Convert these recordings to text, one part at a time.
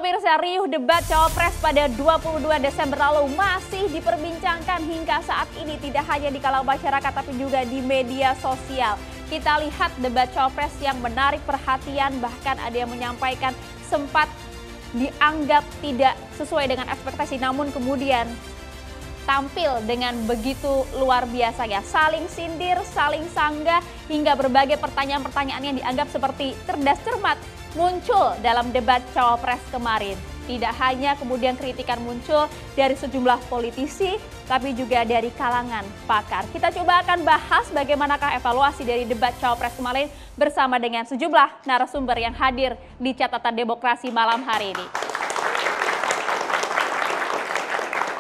pemirsa, riuh debat Cawapres pada 22 Desember lalu masih diperbincangkan hingga saat ini, tidak hanya di kalangan masyarakat tapi juga di media sosial. Kita lihat debat Cawapres yang menarik perhatian, bahkan ada yang menyampaikan sempat dianggap tidak sesuai dengan ekspektasi, namun kemudian tampil dengan begitu luar biasa ya, saling sindir, saling sanggah, hingga berbagai pertanyaan-pertanyaan yang dianggap seperti cerdas cermat muncul dalam debat Cawapres kemarin. Tidak hanya kemudian kritikan muncul dari sejumlah politisi, tapi juga dari kalangan pakar. Kita coba akan bahas bagaimanakah evaluasi dari debat Cawapres kemarin bersama dengan sejumlah narasumber yang hadir di Catatan Demokrasi malam hari ini.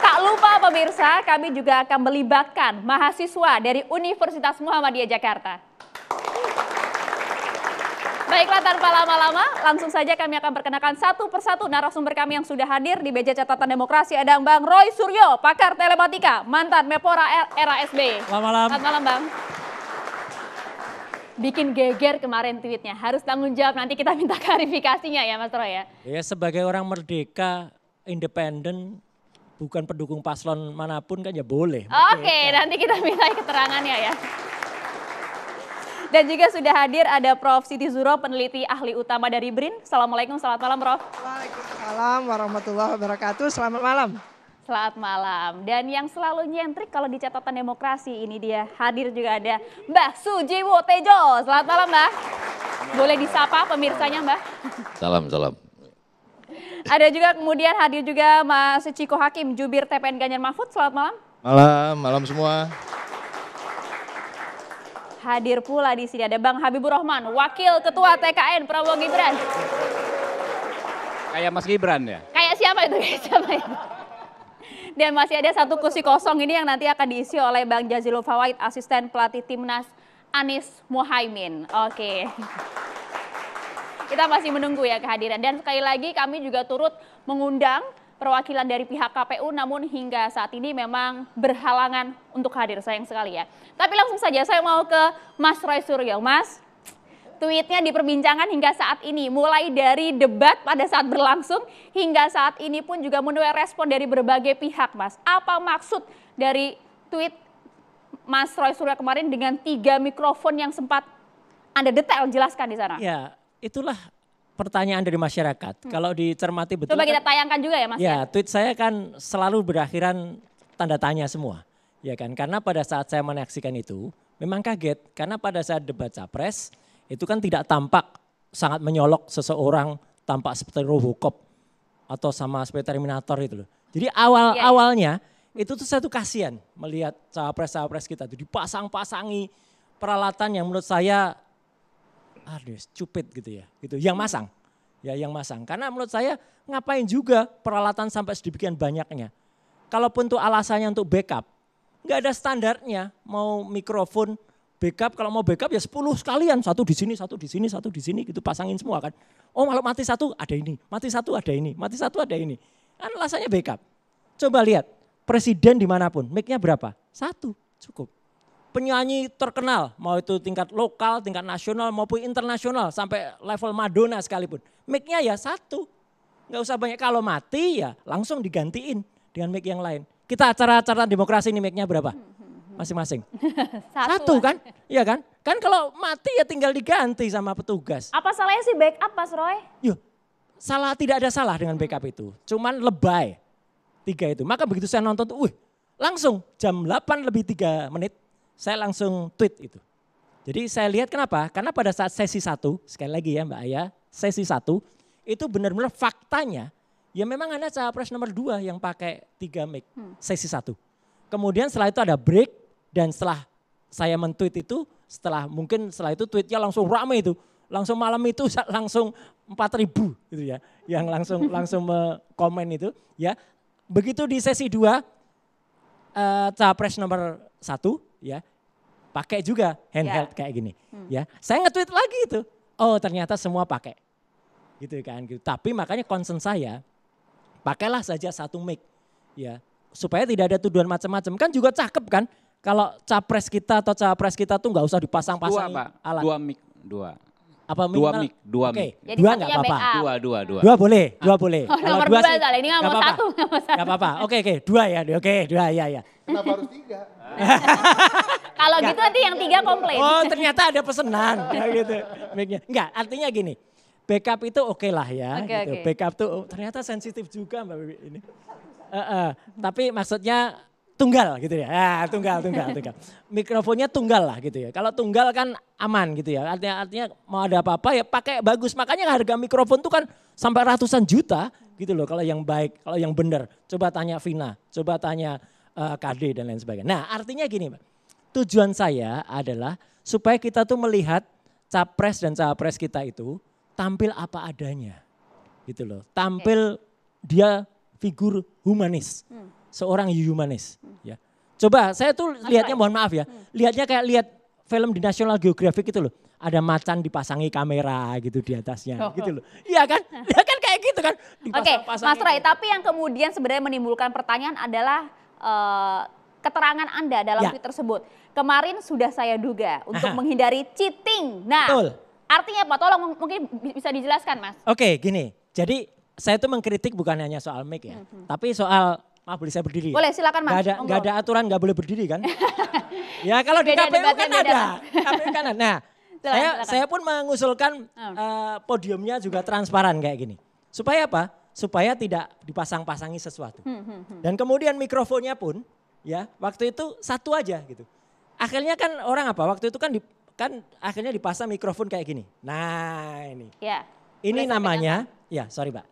Tak lupa pemirsa, kami juga akan melibatkan mahasiswa dari Universitas Muhammadiyah Jakarta. Baiklah, tanpa lama-lama, langsung saja kami akan perkenalkan satu persatu narasumber kami yang sudah hadir di meja Catatan Demokrasi. Ada Bang Roy Suryo, pakar telematika, mantan Menpora era SBY. Selamat malam. Selamat malam, Bang. Bikin geger kemarin tweetnya, harus tanggung jawab, nanti kita minta klarifikasinya ya Mas Roy ya. Ya, sebagai orang merdeka, independen, bukan pendukung paslon manapun kan ya boleh. Oke, nanti kita minta keterangannya ya. Dan juga sudah hadir ada Prof. Siti Zuro, peneliti ahli utama dari BRIN. Assalamualaikum, selamat malam Prof. Waalaikumsalam warahmatullahi wabarakatuh, selamat malam. Selamat malam. Dan yang selalu nyentrik kalau di Catatan Demokrasi, ini dia hadir juga ada Mbak Sujiwo Tejo. Selamat malam Mbak. Boleh disapa pemirsanya Mbak? Salam, salam. Ada juga kemudian hadir juga Mas Ciko Hakim, jubir TPN Ganjar Mahfud. Selamat malam. Malam semua. Hadir pula di sini ada Bang Habibur Rahman, Wakil Ketua TKN Prabowo Gibran. Kayak Mas Gibran ya? Kayak siapa itu? Dan masih ada satu kursi kosong ini yang nanti akan diisi oleh Bang Jazilul Fawait, asisten pelatih timnas Anies Mohaimin. Oke. Kita masih menunggu ya kehadiran. Dan sekali lagi kami juga turut mengundang perwakilan dari pihak KPU, namun hingga saat ini memang berhalangan untuk hadir, sayang sekali ya. Tapi langsung saja saya mau ke Mas Roy Suryo. Mas, tweetnya diperbincangkan hingga saat ini, mulai dari debat pada saat berlangsung hingga saat ini pun juga menuai respon dari berbagai pihak Mas. Apa maksud dari tweet Mas Roy Suryo kemarin dengan 3 mikrofon yang sempat Anda detail jelaskan di sana? Ya, itulah pertanyaan dari masyarakat. Kalau dicermati betul. Coba kita tayangkan juga ya Mas. Ya, tweet saya kan selalu berakhiran tanda tanya semua. Ya kan, karena pada saat saya menyaksikan itu memang kaget. Karena pada saat debat Capres itu kan tidak tampak sangat menyolok seseorang, tampak seperti Robocop atau sama seperti Terminator itu loh. Jadi awalnya itu tuh saya tuh kasihan melihat Capres-Capres kita tuh dipasang-pasangi peralatan yang menurut saya aduh stupid gitu ya, gitu. Yang masang, ya yang masang. Karena menurut saya ngapain juga peralatan sampai sedemikian banyaknya. Kalaupun tuh alasannya untuk backup, nggak ada standarnya. Mau mikrofon backup, kalau mau backup ya 10 sekalian, satu di sini, satu di sini, satu di sini, gitu pasangin semua kan. Oh kalau mati satu ada ini, mati satu ada ini, mati satu ada ini. Kan alasannya backup. Coba lihat presiden dimanapun, mic-nya berapa? 1, cukup. Penyanyi terkenal, mau itu tingkat lokal, tingkat nasional maupun internasional sampai level Madonna sekalipun. Mic-nya ya 1, nggak usah banyak. Kalau mati ya langsung digantiin dengan mic yang lain. Kita acara-acara demokrasi ini mic-nya berapa? Masing-masing. 1 kan? Iya kan? Kan kalau mati ya tinggal diganti sama petugas. Apa salahnya sih backup Mas Roy? Yuk, tidak ada salah dengan backup itu. Cuman lebay 3 itu. Maka begitu saya nonton tuh, langsung jam 8:03 saya langsung tweet itu. Jadi saya lihat kenapa? Karena pada saat sesi 1, sekali lagi ya Mbak Aya, sesi 1 itu benar-benar faktanya ya memang ada Capres nomor 2 yang pakai 3 mic sesi 1. Kemudian setelah itu ada break dan setelah saya men-tweet itu, setelah itu tweetnya langsung rame itu. Langsung malam itu langsung 4.000 gitu ya. Yang langsung komen itu ya. Begitu di sesi 2 Capres nomor 1 ya pakai juga handheld kayak gini ya. Saya nge-tweet lagi itu. Oh ternyata semua pakai. Gitu kan gitu. Tapi makanya concern saya pakailah saja 1 mic ya supaya tidak ada tuduhan macam-macam. Kan juga cakep kan kalau capres kita atau capres kita tuh nggak usah dipasang-pasang alat. 2 mic, 2. Apa Dua minimal? mic, dua Oke, mic. Jadi dua satunya nggak apa-apa. backup. Dua. Dua boleh, dua boleh. Oh, nomor dua soalnya, ini nggak mau apa-apa. satu, nggak mau satu. Nggak apa-apa, oke, dua ya, oke, dua, ya. Kenapa harus 3? Kalau gitu nanti yang 3 komplain. Oh ternyata ada pesanan, ya gitu. Mic-nya. Enggak, artinya gini, backup itu oke lah ya. Oke, Gitu. oke. Backup tuh ternyata sensitif juga Mbak Bibi ini. Tapi maksudnya tunggal gitu ya. Tunggal. Mikrofonnya tunggal lah gitu ya. Kalau tunggal kan aman gitu ya. Artinya mau ada apa-apa ya pakai bagus. Makanya harga mikrofon tuh kan sampai ratusan juta gitu loh. Kalau yang baik, kalau yang benar. Coba tanya Vina, coba tanya KD dan lain sebagainya. Nah artinya gini Mbak. Tujuan saya adalah supaya kita tuh melihat capres dan cawapres kita itu tampil apa adanya. Gitu loh. Tampil dia figur humanis. Seorang humanis. Ya. Coba saya tuh lihatnya mohon maaf ya. Lihatnya kayak lihat film di National Geographic itu loh. Ada macan dipasangi kamera gitu di atasnya gitu loh. Iya kan? Ya kan kayak gitu kan. Oke, Mas Ray, tapi yang kemudian sebenarnya menimbulkan pertanyaan adalah keterangan Anda dalam tweet tersebut. Kemarin sudah saya duga untuk menghindari cheating. Nah, Betul. artinya apa? Tolong mungkin bisa dijelaskan Mas. Oke gini, jadi saya tuh mengkritik bukan hanya soal mic ya. Tapi soal, maaf boleh saya berdiri? Boleh silakan Mas. Nggak ada aturan nggak boleh berdiri kan? Ya kalau di Beda KPU debatnya, kan beda. ada. KPU kan ada. Nah, Silakan. saya pun mengusulkan podiumnya juga transparan kayak gini. Supaya apa? Supaya tidak dipasang-pasangi sesuatu. Dan kemudian mikrofonnya pun ya waktu itu satu aja gitu. Akhirnya kan orang apa? Waktu itu kan akhirnya dipasang mikrofon kayak gini. Nah ini. Ya. Ini Boleh namanya, ya sorry Mbak.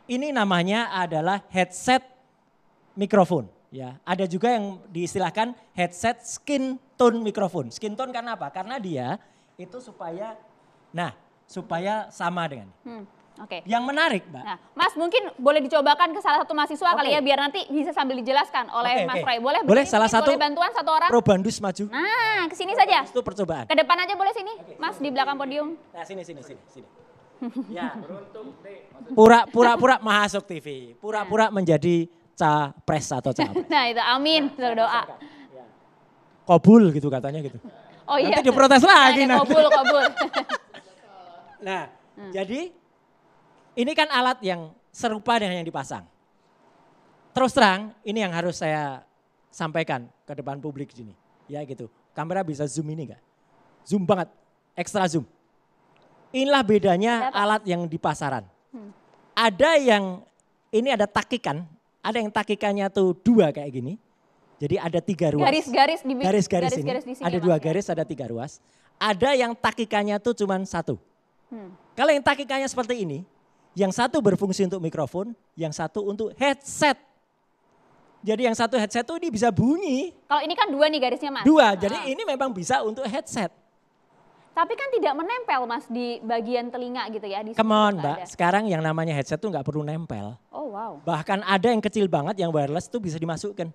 Ini namanya adalah headset mikrofon. Ya, ada juga yang diistilahkan headset skin tone mikrofon. Skin tone karena apa? Karena dia itu supaya sama dengan. Oke. Yang menarik Mbak. Nah, Mas mungkin boleh dicobakan ke salah satu mahasiswa kali ya biar nanti bisa sambil dijelaskan oleh Mas Ray. Boleh? Boleh berdiri salah mungkin? satu. Boleh bantuan satu orang? Probandus maju. Nah, ke sini saja. Itu percobaan. Ke depan aja boleh sini, Mas di belakang podium. Nah sini. Ya, pura-pura Mahasuk TV. Pura-pura menjadi capres atau cawapres. Nah itu amin, berdoa. Kobul gitu katanya gitu. Oh iya. Nanti diprotes lagi. Nah, nanti. Kobul. Nah, jadi ini kan alat yang serupa dengan yang dipasang. Terus terang, ini yang harus saya sampaikan ke depan publik sini. Ya gitu, kamera bisa zoom ini enggak? Zoom banget, extra zoom. Inilah bedanya alat yang di pasaran. Ada yang, ini ada takikan, ada yang takikannya tuh 2 kayak gini. Jadi ada 3 ruas. Garis-garis di Garis-garis ini, di sini ada ya, 2 Mas, ya? garis, ada 3 ruas. Ada yang takikannya tuh cuma 1. Kalau yang takikannya seperti ini, yang satu berfungsi untuk mikrofon, yang satu untuk headset. Jadi yang satu headset tuh ini bisa bunyi. Kalau ini kan 2 nih garisnya Mas. 2, jadi ini memang bisa untuk headset. Tapi kan tidak menempel Mas di bagian telinga gitu ya. Di Come on nggak Mbak, ada. sekarang yang namanya headset tuh nggak perlu nempel. Oh wow. Bahkan ada yang kecil banget yang wireless tuh bisa dimasukkan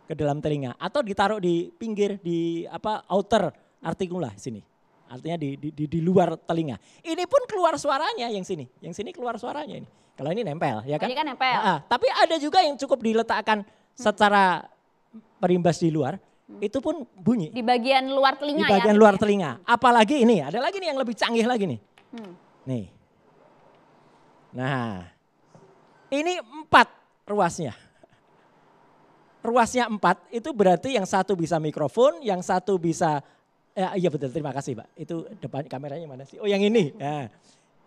ke dalam telinga. Atau ditaruh di pinggir, di outer artikula sini. Artinya di luar telinga. Ini pun keluar suaranya yang sini keluar suaranya ini. Kalau ini nempel ya kan. Ini kan nempel. Tapi ada juga yang cukup diletakkan secara perimbas di luar. Itu pun bunyi. Di bagian luar telinga ya. Di bagian luar telinga. Apalagi ini, ada lagi nih yang lebih canggih lagi nih. Nih. Nah, ini 4 ruasnya. Ruasnya 4 itu berarti yang satu bisa mikrofon, yang satu bisa, iya betul terima kasih Pak. Itu depan kameranya mana sih? Oh yang ini.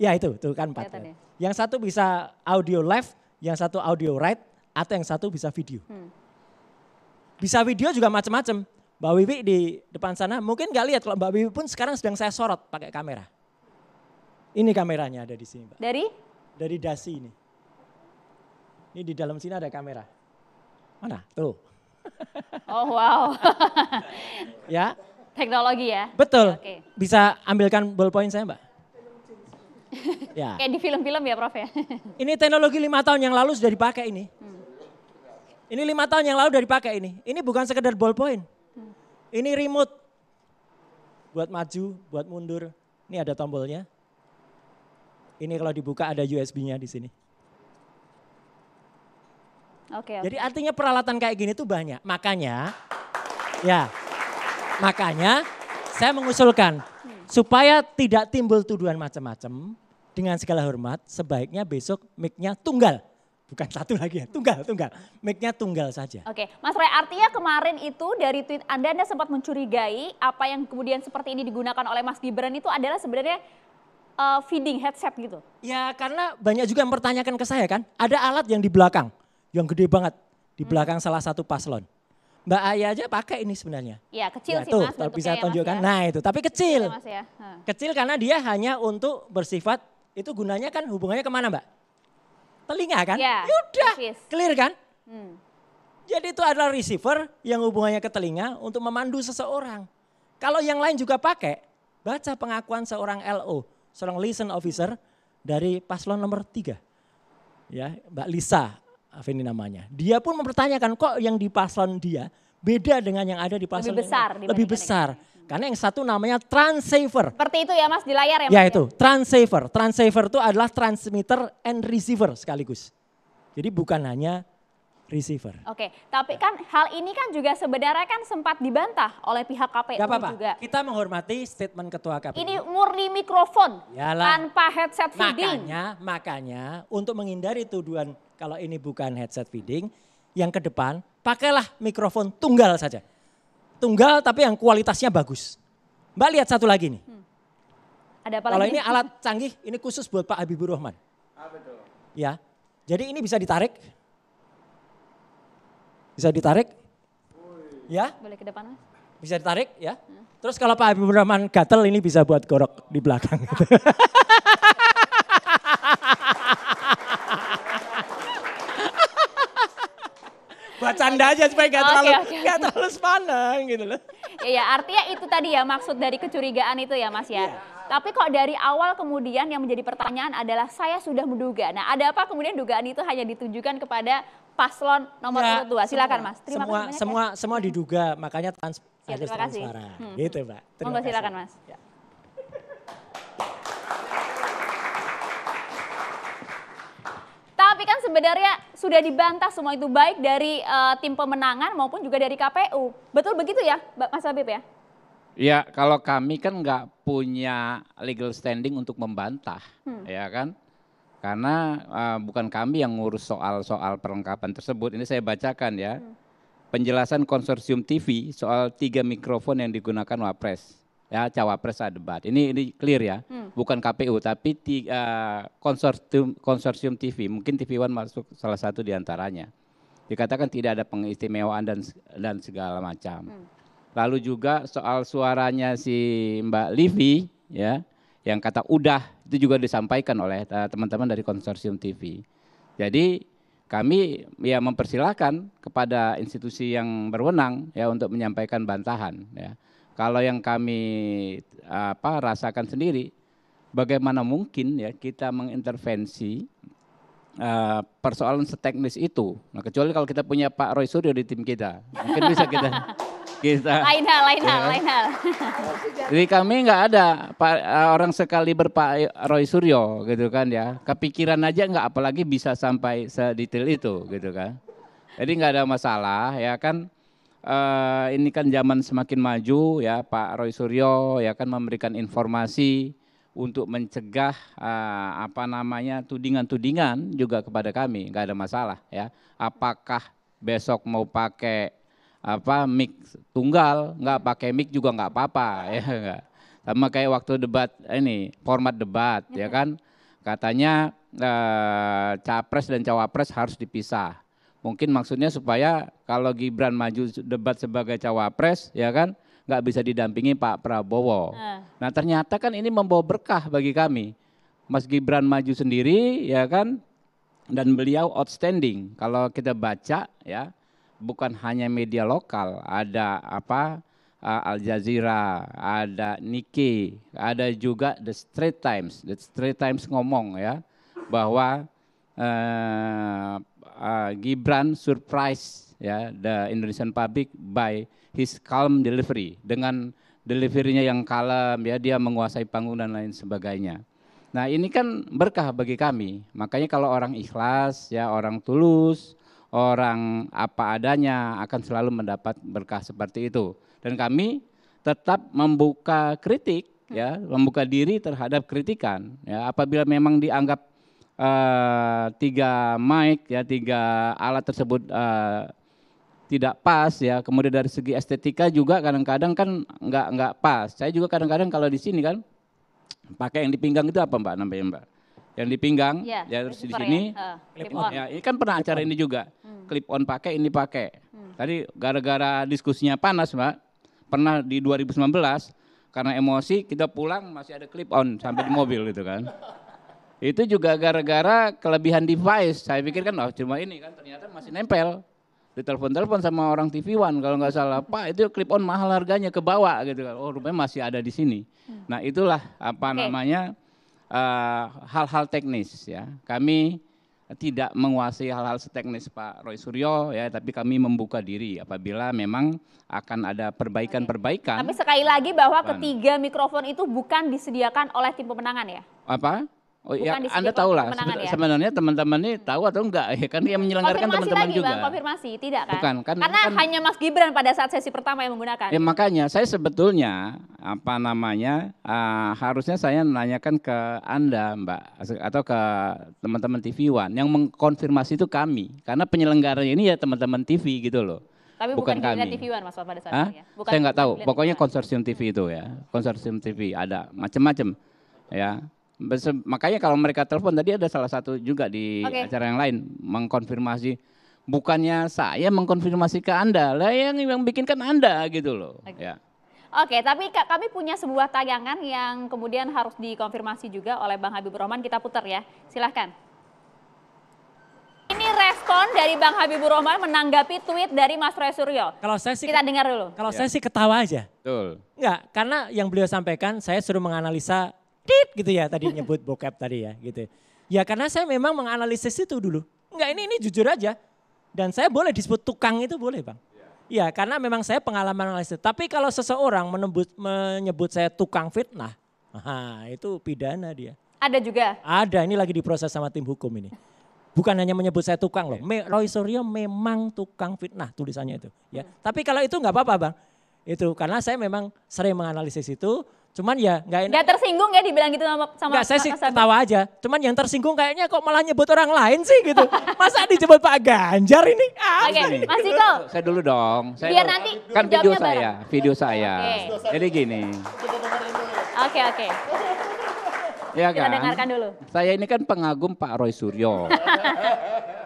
Ya itu, tuh kan 4. Ya. Yang satu bisa audio left, yang satu audio right, atau yang satu bisa video. Bisa video juga macam-macam. Mbak Wiwi di depan sana mungkin gak lihat kalau Mbak Wiwi pun sekarang sedang saya sorot pakai kamera. Ini kameranya ada di sini Mbak. Dari dasi ini. Ini di dalam sini ada kamera. Mana? Tuh. Oh wow. Ya. Teknologi ya. Betul. Oke. Bisa ambilkan ballpoint saya Mbak. Ya. Kayak di film-film ya Prof ya. Ini teknologi 5 tahun yang lalu sudah dipakai ini. Ini 5 tahun yang lalu sudah dipakai ini. Ini bukan sekedar ballpoint. Ini remote. Buat maju, buat mundur. Ini ada tombolnya. Ini kalau dibuka ada USB-nya di sini. Oke. Jadi artinya peralatan kayak gini tuh banyak. Makanya saya mengusulkan Supaya tidak timbul tuduhan macam-macam, dengan segala hormat sebaiknya besok mic-nya tunggal. Bukan satu lagi ya, tunggal. Mic-nya tunggal saja. Oke, Mas Roy, artinya kemarin itu dari tweet Anda sempat mencurigai apa yang kemudian seperti ini digunakan oleh Mas Gibran itu adalah sebenarnya feeding headset gitu? Ya karena banyak juga yang mempertanyakan ke saya kan, ada alat yang di belakang, yang gede banget, di belakang salah satu paslon. Mbak Aya aja pakai ini sebenarnya. Ya kecil ya, sih tuh, Mas. Kalau bisa bentuknya ya, tunjukkan, Mas, ya. nah itu, tapi kecil. Mas, ya. Kecil karena dia hanya untuk bersifat, itu gunanya kan hubungannya kemana Mbak? Telinga kan? Ya, Yaudah, persis. clear kan? Hmm. Jadi itu adalah receiver yang hubungannya ke telinga untuk memandu seseorang. Kalau yang lain juga pakai, baca pengakuan seorang LO, seorang liaison officer dari paslon nomor 3. Ya, Mbak Lisa, ini namanya. Dia pun mempertanyakan kok yang di paslon dia beda dengan yang ada di paslon Lebih besar yang lain. Lebih besar. Karena yang satu namanya transceiver. Seperti itu ya Mas di layar ya Mas? Ya itu, transceiver. Transceiver itu adalah transmitter and receiver sekaligus. Jadi bukan hanya receiver. Oke, tapi kan hal ini kan juga sebenarnya kan sempat dibantah oleh pihak KPU Gak apa-apa, juga. kita menghormati statement Ketua KPU. Ini murni mikrofon Yalah. tanpa headset feeding. Makanya untuk menghindari tuduhan kalau ini bukan headset feeding, yang ke depan pakailah mikrofon tunggal saja. Tunggal tapi yang kualitasnya bagus. Mbak lihat satu lagi nih. Ada apa Kalau lagi? ini alat canggih, ini khusus buat Pak Habibur Rahman. Betul. Ya, jadi ini bisa ditarik. Bisa ditarik. Ya, Boleh ke depan Mas? bisa ditarik ya. Terus kalau Pak Habibur Rahman gatel ini bisa buat gorok di belakang. Buat canda aja supaya gak terlalu sepaneng gitu loh. Ya, artinya itu tadi ya maksud dari kecurigaan itu ya Mas ya. Tapi kok dari awal kemudian yang menjadi pertanyaan adalah saya sudah menduga. Nah ada apa kemudian dugaan itu hanya ditujukan kepada paslon nomor urut 2. Silakan Mas. Terima kasih banyak semua diduga makanya ya, terima kasih. transparan. Gitu Mbak. Monggo silakan Mas. Ya. Tapi kan sebenarnya sudah dibantah semua itu baik dari tim pemenangan maupun juga dari KPU. Betul begitu ya Mas Habib ya? Ya kalau kami kan nggak punya legal standing untuk membantah, ya kan? Karena bukan kami yang ngurus soal perlengkapan tersebut. Ini saya bacakan ya. Penjelasan konsorsium TV soal 3 mikrofon yang digunakan Wapres. Ya, Cawapres saat debat. Ini clear ya, bukan KPU tapi konsorsium TV, mungkin TV One masuk salah satu diantaranya. Dikatakan tidak ada pengistimewaan dan segala macam. Lalu juga soal suaranya si Mbak Livi ya, yang kata udah itu juga disampaikan oleh teman-teman dari konsorsium TV. Jadi kami ya mempersilahkan kepada institusi yang berwenang ya untuk menyampaikan bantahan ya. Kalau yang kami rasakan sendiri, bagaimana mungkin ya kita mengintervensi persoalan seteknis itu. Nah, kecuali kalau kita punya Pak Roy Suryo di tim kita, mungkin bisa kita lain hal. Jadi kami nggak ada orang sekaliber Pak Roy Suryo gitu kan ya. Kepikiran aja nggak, apalagi bisa sampai sedetail itu gitu kan. Jadi nggak ada masalah ya kan. Ini kan zaman semakin maju ya, Pak Roy Suryo ya kan memberikan informasi untuk mencegah tudingan-tudingan juga kepada kami, nggak ada masalah ya. Apakah besok mau pakai mic tunggal, nggak pakai mic juga nggak apa-apa ya enggak. Sama kayak waktu debat ini, format debat ya kan, katanya capres dan cawapres harus dipisah. Mungkin maksudnya supaya kalau Gibran maju debat sebagai cawapres ya kan nggak bisa didampingi Pak Prabowo. Nah ternyata kan ini membawa berkah bagi kami. Mas Gibran maju sendiri ya kan, dan beliau outstanding. Kalau kita baca ya, bukan hanya media lokal, ada Al Jazeera, ada Nikkei, ada juga The Straits Times. The Straits Times ngomong ya bahwa Gibran surprise ya the Indonesian public by his calm delivery, dengan deliverynya yang kalem ya, dia menguasai panggung dan lain sebagainya. Nah ini kan berkah bagi kami, makanya kalau orang ikhlas ya, orang tulus, orang apa adanya akan selalu mendapat berkah seperti itu. Dan kami tetap membuka kritik ya, membuka diri terhadap kritikan. Ya, apabila memang dianggap 3 mic ya, 3 alat tersebut tidak pas ya, kemudian dari segi estetika juga kadang-kadang kan nggak pas. Saya juga kadang-kadang kalau di sini kan pakai yang di pinggang itu apa Mbak namanya Mbak? Yang di pinggang ya, terus di sini clip on. ya, ini kan pernah acara ini juga clip on pakai ini pakai. Tadi gara-gara diskusinya panas Mbak, pernah di 2019 karena emosi kita pulang masih ada clip on sampai di mobil gitu kan. Itu juga gara-gara kelebihan device. Saya pikir kan oh cuma ini kan, ternyata masih nempel. Ditelepon-telepon sama orang TV One kalau nggak salah, Pak itu clip on mahal harganya ke bawah gitu kan. Oh rupanya masih ada di sini. Nah itulah apa namanya hal-hal teknis ya. Kami tidak menguasai hal-hal seteknis Pak Roy Suryo ya, tapi kami membuka diri apabila memang akan ada perbaikan-perbaikan. Tapi sekali lagi bahwa ketiga mikrofon itu bukan disediakan oleh tim pemenangan ya? Apa? Oh ya, Bukan Anda tahu lah. ya? Sebenarnya teman-teman ini tahu atau enggak? Ya kan yang menyelenggarakan teman-teman juga. Bang, konfirmasi, tidak kan? Bukan, kan Karena hanya Mas Gibran pada saat sesi pertama yang menggunakan. Ya makanya saya sebetulnya apa namanya harusnya saya menanyakan ke Anda Mbak atau ke teman-teman TV One yang mengkonfirmasi itu kami. Karena penyelenggaranya ini ya teman-teman TV gitu loh. Tapi bukan kami. TV One Mas pada saat itu ya? Bukan, saya nggak tahu, pokoknya TV konsorsium TV itu ya. Konsorsium TV ada macam-macam ya. Makanya kalau mereka telepon tadi ada salah satu juga di acara yang lain mengkonfirmasi, bukannya saya mengkonfirmasi ke Anda, lah yang bikin kan Anda gitu loh. Ya. Oke, tapi kami punya sebuah tayangan yang kemudian harus dikonfirmasi juga oleh Bang Habibur Rahman, kita putar ya, silahkan. Ini respon dari Bang Habibur Rahman menanggapi tweet dari Mas Roy Suryo. Kalau saya sih kita dengar dulu. Kalau saya sih ketawa aja. Betul. Enggak, karena yang beliau sampaikan saya suruh menganalisa tit gitu ya tadi nyebut bokep tadi ya gitu. Ya karena saya memang menganalisis itu dulu. Enggak ini jujur aja. Dan saya boleh disebut tukang itu boleh Bang. Ya karena memang saya pengalaman analisis. Tapi kalau seseorang menyebut saya tukang fitnah, itu pidana dia. Ada juga? Ada, ini lagi diproses sama tim hukum ini. Bukan hanya menyebut saya tukang loh. Roy Suryo memang tukang fitnah tulisannya itu. Ya. Tapi kalau itu nggak apa-apa Bang. Itu karena saya memang sering menganalisis itu. Cuman ya nggak enak. Nggak tersinggung ya dibilang gitu sama nggak, saya sih ketawa aja. Cuman yang tersinggung kayaknya kok malah nyebut orang lain sih gitu. Masa disebut Pak Ganjar ini? Oke, Mas Diko. Saya dulu dong. Biar nanti kan video saya. Jadi gini. Oke. Ya kita dengarkan dulu. Saya ini kan pengagum Pak Roy Suryo.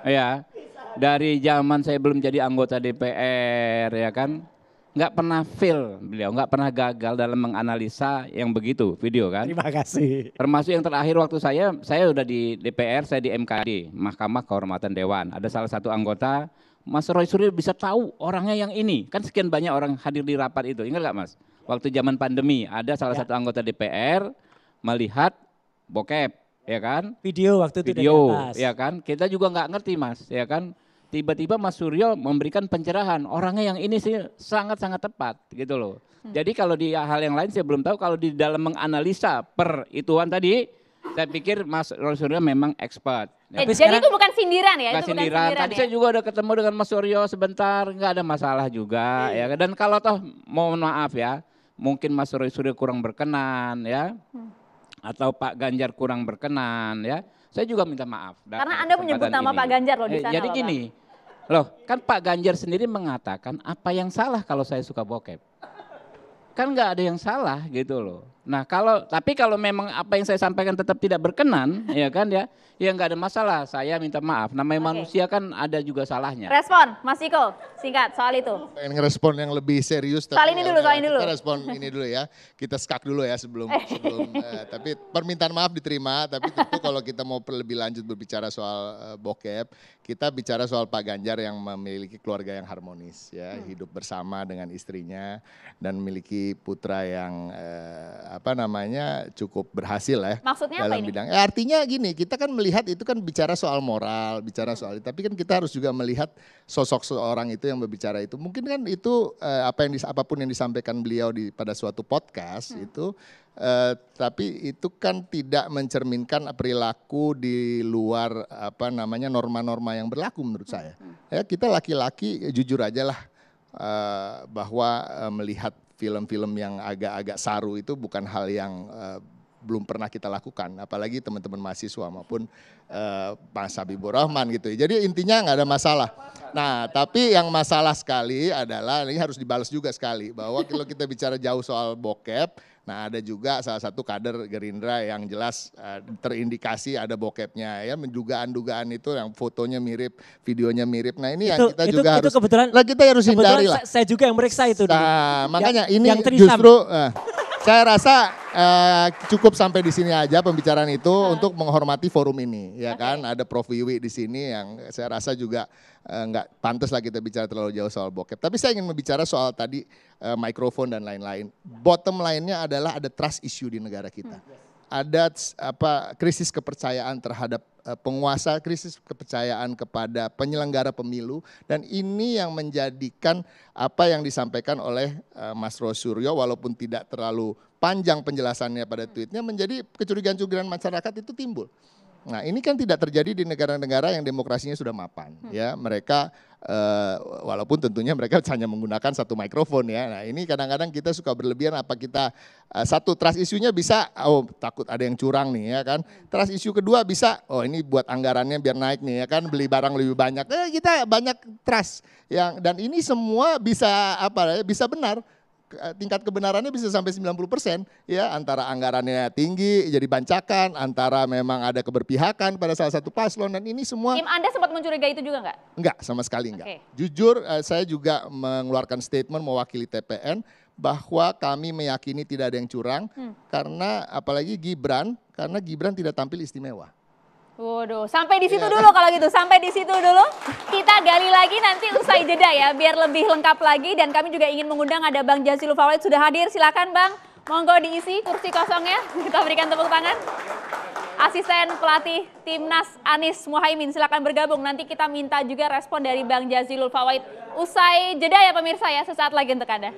Ya. Dari zaman saya belum jadi anggota DPR ya kan. Nggak pernah fail beliau, nggak pernah gagal dalam menganalisa yang begitu video kan. Terima kasih. Termasuk yang terakhir waktu saya udah di DPR, saya di MKD, Mahkamah Kehormatan Dewan. Ada salah satu anggota, Mas Roy Suryo bisa tahu orangnya yang ini. Kan sekian banyak orang hadir di rapat itu, ingat nggak Mas? Waktu zaman pandemi ada salah satu anggota DPR melihat bokep, ya kan? Video waktu itu. Video, ya kan? Kita juga nggak ngerti Mas, ya kan? Tiba-tiba Mas Suryo memberikan pencerahan, orangnya yang ini sih sangat-sangat tepat gitu loh. Jadi kalau di hal yang lain saya belum tahu, kalau di dalam menganalisa per ituan tadi, saya pikir Mas Suryo memang expert. Ya. Jadi itu bukan sindiran ya? Bukan sindiran, tadi saya juga udah ketemu dengan Mas Suryo sebentar, nggak ada masalah juga. Ya. Dan kalau toh mohon maaf ya, mungkin Mas Suryo kurang berkenan ya, atau Pak Ganjar kurang berkenan ya. Saya juga minta maaf. Karena Anda menyebut nama Pak Ganjar loh di sana. Jadi gini, loh kan Pak Ganjar sendiri mengatakan apa yang salah kalau saya suka bokep. Kan nggak ada yang salah gitu loh. Nah tapi kalau memang apa yang saya sampaikan tetap tidak berkenan, ya kan ya nggak ada masalah. Saya minta maaf. Namanya manusia kan ada juga salahnya. Respon, Mas Iko, singkat soal itu. Pengen ngerespon yang lebih serius. Soal ini dulu. Kita respon ini dulu ya. Kita skak dulu ya sebelum tapi permintaan maaf diterima. Tapi tentu kalau kita mau lebih lanjut berbicara soal bokep, kita bicara soal Pak Ganjar yang memiliki keluarga yang harmonis ya, hidup bersama dengan istrinya dan memiliki putra yang cukup berhasil ya. Maksudnya dalam apa ini? bidang. Artinya gini, kita kan melihat itu kan bicara soal moral, bicara soal itu. Tapi kan kita harus juga melihat sosok seorang itu yang berbicara itu. Mungkin kan itu apapun yang disampaikan beliau pada suatu podcast itu, tapi itu kan tidak mencerminkan perilaku di luar norma-norma yang berlaku menurut saya. Ya, kita laki-laki jujur aja lah bahwa melihat film-film yang agak-agak saru itu bukan hal yang belum pernah kita lakukan, apalagi teman-teman mahasiswa maupun Mas Habibur Rahman gitu. Jadi intinya nggak ada masalah. Nah, tapi yang masalah sekali adalah ini harus dibalas juga sekali bahwa kalau kita bicara jauh soal bokep, nah ada juga salah satu kader Gerindra yang jelas terindikasi ada bokepnya ya, dugaan-dugaan itu yang fotonya mirip, videonya mirip. Nah ini yang kita juga harus, nah kita harus hindari lah. Saya juga yang meriksa itu. Nah makanya ini justru saya rasa cukup sampai di sini aja pembicaraan itu untuk menghormati forum ini, ya kan? Ada Prof Wiwi di sini yang saya rasa juga nggak pantas lah kita bicara terlalu jauh soal bokep. Tapi saya ingin berbicara soal tadi mikrofon dan lain-lain. Bottom line-nya adalah ada trust issue di negara kita. Ada krisis kepercayaan terhadap penguasa, krisis kepercayaan kepada penyelenggara pemilu, dan ini yang menjadikan apa yang disampaikan oleh Mas Rosuryo walaupun tidak terlalu panjang penjelasannya pada tweetnya menjadi kecurigaan-kecurigaan masyarakat itu timbul. Nah ini kan tidak terjadi di negara-negara yang demokrasinya sudah mapan, ya mereka walaupun tentunya mereka hanya menggunakan satu mikrofon ya. Nah ini kadang-kadang kita suka berlebihan, apa kita satu trust isunya bisa, oh takut ada yang curang nih ya kan. Trust isu kedua bisa, oh ini buat anggarannya biar naik nih ya kan, beli barang lebih banyak. Kita banyak trust yang, dan ini semua bisa bisa benar. Tingkat kebenarannya bisa sampai 90% ya, antara anggarannya tinggi jadi bancakan, antara memang ada keberpihakan pada salah satu paslon, dan ini semua. Tim Anda sempat mencurigai itu juga nggak? Enggak, sama sekali enggak. Jujur saya juga mengeluarkan statement mewakili TPN bahwa kami meyakini tidak ada yang curang karena apalagi Gibran, karena Gibran tidak tampil istimewa. Waduh, sampai di situ dulu kalau gitu, sampai di situ dulu. Kita gali lagi nanti usai jeda ya, biar lebih lengkap lagi. Dan kami juga ingin mengundang ada Bang Jazilul Fawait sudah hadir, silakan Bang. Monggo diisi kursi kosongnya, kita berikan tepuk tangan. Asisten pelatih Timnas Anies Muhaimin, silakan bergabung. Nanti kita minta juga respon dari Bang Jazilul Fawait. Usai jeda ya pemirsa ya, sesaat lagi untuk Anda.